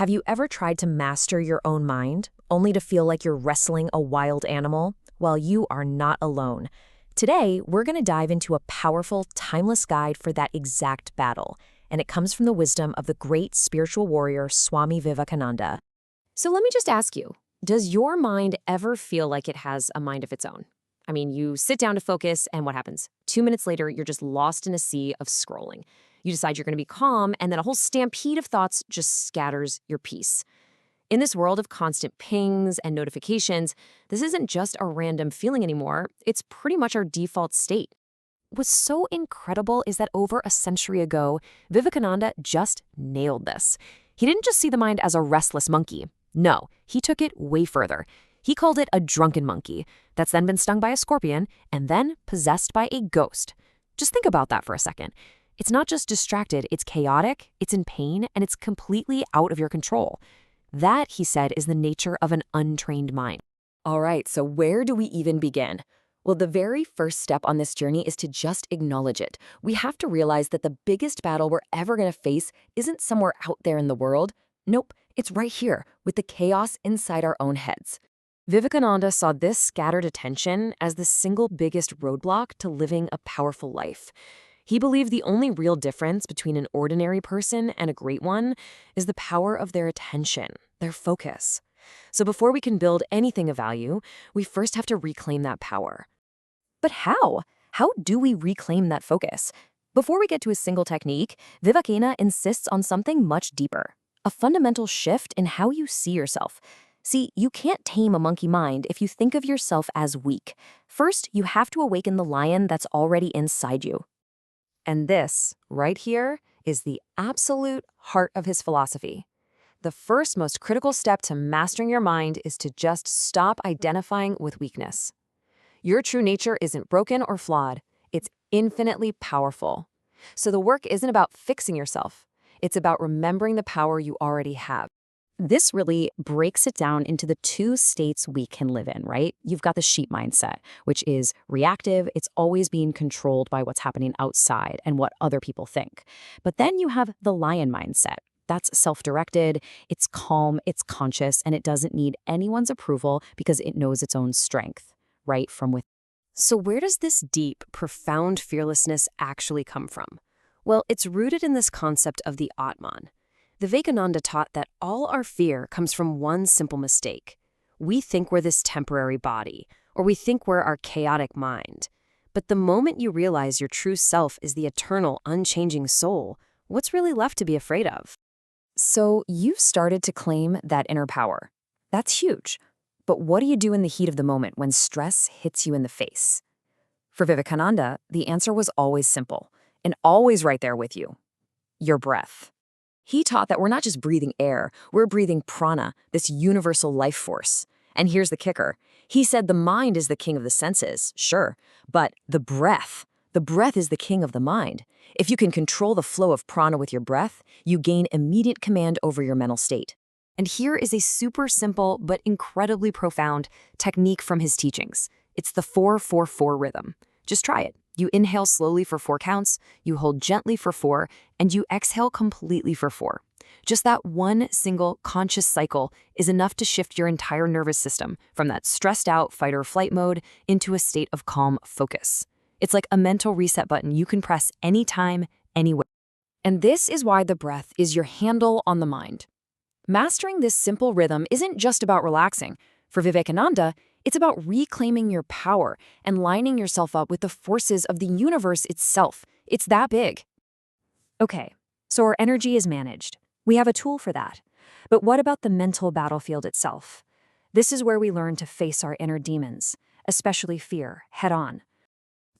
Have you ever tried to master your own mind, only to feel like you're wrestling a wild animal? Well, you are not alone. Today, we're going to dive into a powerful, timeless guide for that exact battle, and it comes from the wisdom of the great spiritual warrior Swami Vivekananda. So let me just ask you, does your mind ever feel like it has a mind of its own? I mean, you sit down to focus, and what happens? 2 minutes later, you're just lost in a sea of scrolling. You decide you're going to be calm, and then a whole stampede of thoughts just scatters your peace. In this world of constant pings and notifications, this isn't just a random feeling anymore, it's pretty much our default state. What's so incredible is that over a century ago, Vivekananda just nailed this. He didn't just see the mind as a restless monkey. No, he took it way further. He called it a drunken monkey that's then been stung by a scorpion and then possessed by a ghost. Just think about that for a second. It's not just distracted, it's chaotic, it's in pain, and it's completely out of your control. That, he said, is the nature of an untrained mind. All right, so where do we even begin? Well, the very first step on this journey is to just acknowledge it. We have to realize that the biggest battle we're ever going to face isn't somewhere out there in the world. Nope, it's right here, with the chaos inside our own heads. Vivekananda saw this scattered attention as the single biggest roadblock to living a powerful life. He believed the only real difference between an ordinary person and a great one is the power of their attention, their focus. So before we can build anything of value, we first have to reclaim that power. But how? How do we reclaim that focus? Before we get to a single technique, Vivekananda insists on something much deeper, a fundamental shift in how you see yourself. See, you can't tame a monkey mind if you think of yourself as weak. First, you have to awaken the lion that's already inside you. And this, right here, is the absolute heart of his philosophy. The first most critical step to mastering your mind is to just stop identifying with weakness. Your true nature isn't broken or flawed. It's infinitely powerful. So the work isn't about fixing yourself. It's about remembering the power you already have. This really breaks it down into the two states we can live in, right? You've got the sheep mindset, which is reactive. It's always being controlled by what's happening outside and what other people think. But then you have the lion mindset. That's self-directed, it's calm, it's conscious, and it doesn't need anyone's approval because it knows its own strength, right from within. So where does this deep, profound fearlessness actually come from? Well, it's rooted in this concept of the Atman. Vivekananda taught that all our fear comes from one simple mistake. We think we're this temporary body, or we think we're our chaotic mind. But the moment you realize your true self is the eternal, unchanging soul, what's really left to be afraid of? So you've started to claim that inner power. That's huge. But what do you do in the heat of the moment when stress hits you in the face? For Vivekananda, the answer was always simple, and always right there with you: your breath. He taught that we're not just breathing air, we're breathing prana, this universal life force. And here's the kicker. He said the mind is the king of the senses, sure, but the breath is the king of the mind. If you can control the flow of prana with your breath, you gain immediate command over your mental state. And here is a super simple but incredibly profound technique from his teachings. It's the 4-4-4 rhythm. Just try it. You inhale slowly for 4 counts, you hold gently for 4, and you exhale completely for 4. Just that one single conscious cycle is enough to shift your entire nervous system from that stressed out fight or flight mode into a state of calm focus. It's like a mental reset button you can press anytime, anywhere. And this is why the breath is your handle on the mind. Mastering this simple rhythm isn't just about relaxing. For Vivekananda, it's about reclaiming your power and lining yourself up with the forces of the universe itself. It's that big. Okay, so our energy is managed. We have a tool for that. But what about the mental battlefield itself? This is where we learn to face our inner demons, especially fear, head-on.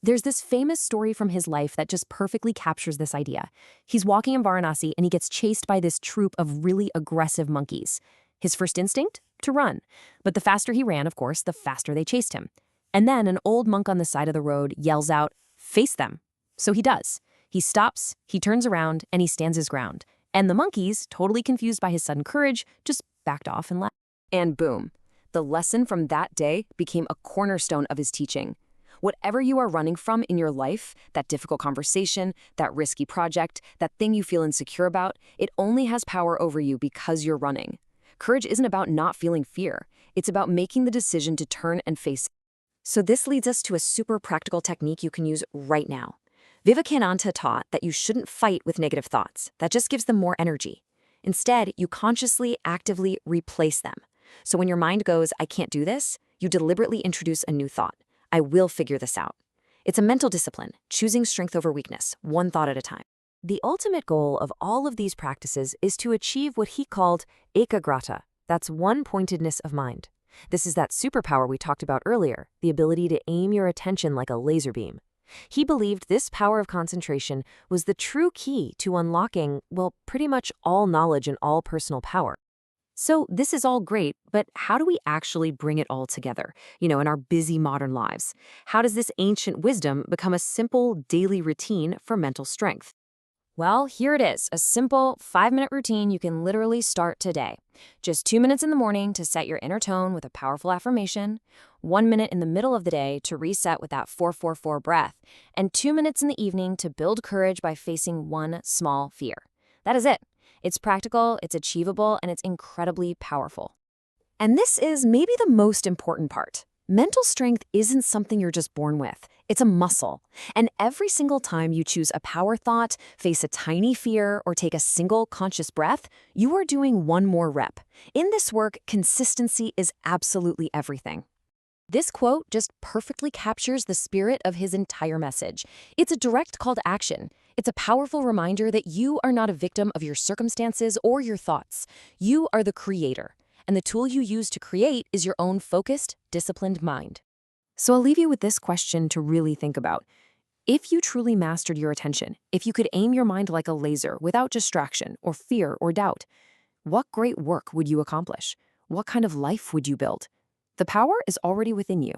There's this famous story from his life that just perfectly captures this idea. He's walking in Varanasi and he gets chased by this troop of really aggressive monkeys. His first instinct? To run. But the faster he ran, of course, the faster they chased him. And then an old monk on the side of the road yells out, "Face them." So he does. He stops, he turns around, and he stands his ground. And the monkeys, totally confused by his sudden courage, just backed off and left. And boom. The lesson from that day became a cornerstone of his teaching. Whatever you are running from in your life, that difficult conversation, that risky project, that thing you feel insecure about, it only has power over you because you're running. Courage isn't about not feeling fear. It's about making the decision to turn and face it. So this leads us to a super practical technique you can use right now. Vivekananda taught that you shouldn't fight with negative thoughts. That just gives them more energy. Instead, you consciously, actively replace them. So when your mind goes, I can't do this, you deliberately introduce a new thought. I will figure this out. It's a mental discipline, choosing strength over weakness, one thought at a time. The ultimate goal of all of these practices is to achieve what he called ekagrata. That's one-pointedness of mind. This is that superpower we talked about earlier, the ability to aim your attention like a laser beam. He believed this power of concentration was the true key to unlocking, well, pretty much all knowledge and all personal power. So this is all great, but how do we actually bring it all together, in our busy modern lives? How does this ancient wisdom become a simple daily routine for mental strength? Well, here it is, a simple 5-minute routine you can literally start today. Just 2 minutes in the morning to set your inner tone with a powerful affirmation, 1 minute in the middle of the day to reset with that 4-4-4 breath, and 2 minutes in the evening to build courage by facing one small fear. That is it. It's practical, it's achievable, and it's incredibly powerful. And this is maybe the most important part. Mental strength isn't something you're just born with. It's a muscle. And every single time you choose a power thought, face a tiny fear, or take a single conscious breath, you are doing one more rep. In this work, consistency is absolutely everything. This quote just perfectly captures the spirit of his entire message. It's a direct call to action. It's a powerful reminder that you are not a victim of your circumstances or your thoughts. You are the creator. And the tool you use to create is your own focused, disciplined mind. So I'll leave you with this question to really think about. If you truly mastered your attention, if you could aim your mind like a laser without distraction or fear or doubt, what great work would you accomplish? What kind of life would you build? The power is already within you.